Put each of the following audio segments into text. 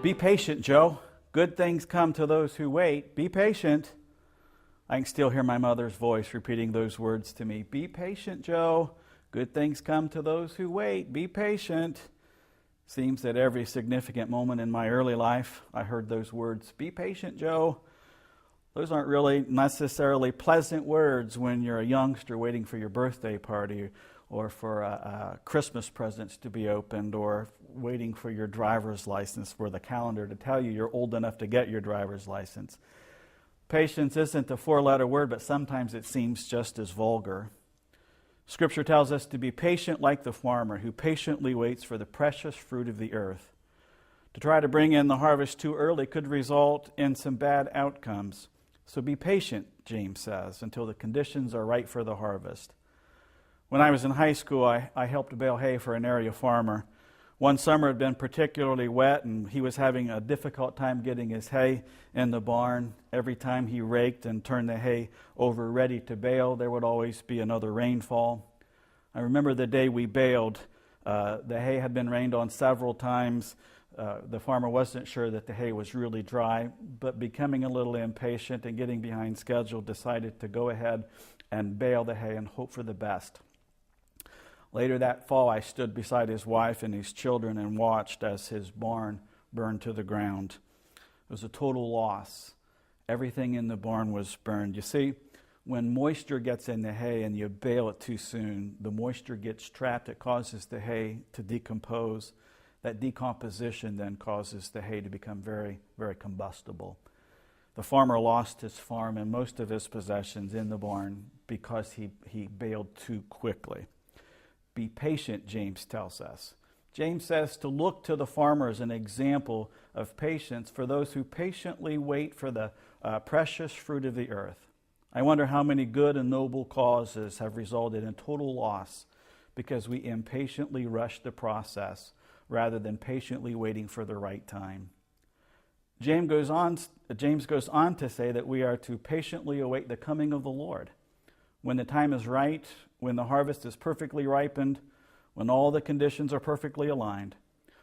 Be patient, Joe. Good things come to those who wait. Be patient. I can still hear my mother's voice repeating those words to me. Be patient, Joe. Good things come to those who wait. Be patient. Seems that every significant moment in my early life, I heard those words. Be patient, Joe. Those aren't really necessarily pleasant words when you're a youngster waiting for your birthday party or for Christmas presents to be opened or waiting for your driver's license for the calendar to tell you you're old enough to get your driver's license. Patience isn't a four-letter word, but sometimes it seems just as vulgar. Scripture tells us to be patient like the farmer who patiently waits for the precious fruit of the earth. To try to bring in the harvest too early could result in some bad outcomes. So be patient, James says, until the conditions are right for the harvest. When I was in high school, I helped bale hay for an area farmer. One summer had been particularly wet, and he was having a difficult time getting his hay in the barn. Every time he raked and turned the hay over ready to bale, there would always be another rainfall. I remember the day we baled. The hay had been rained on several times. The farmer wasn't sure that the hay was really dry, but becoming a little impatient and getting behind schedule, decided to go ahead and bale the hay and hope for the best. Later that fall, I stood beside his wife and his children and watched as his barn burned to the ground. It was a total loss. Everything in the barn was burned. You see, when moisture gets in the hay and you bale it too soon, the moisture gets trapped. It causes the hay to decompose. That decomposition then causes the hay to become very, very combustible. The farmer lost his farm and most of his possessions in the barn because he baled too quickly. Be patient, James tells us. James says to look to the farmer as an example of patience for those who patiently wait for the precious fruit of the earth. I wonder how many good and noble causes have resulted in total loss because we impatiently rush the process rather than patiently waiting for the right time. James goes on to say that we are to patiently await the coming of the Lord. When the time is right, when the harvest is perfectly ripened, when all the conditions are perfectly aligned,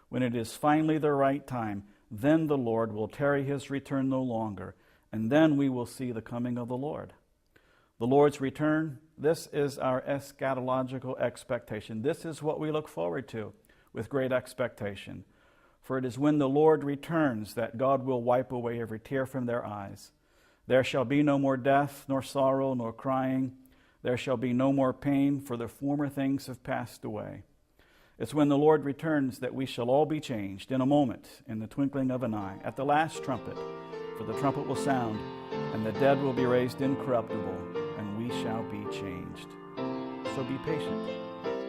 when it is finally the right time, then the Lord will tarry his return no longer, and then we will see the coming of the Lord. The Lord's return, this is our eschatological expectation. This is what we look forward to with great expectation. For it is when the Lord returns that God will wipe away every tear from their eyes. There shall be no more death, nor sorrow, nor crying. There shall be no more pain, for the former things have passed away. It's when the Lord returns that we shall all be changed in a moment, in the twinkling of an eye, at the last trumpet. For the trumpet will sound, and the dead will be raised incorruptible, and we shall be changed. So be patient.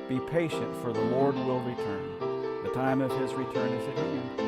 Be patient, for the Lord will return. The time of his return is at hand.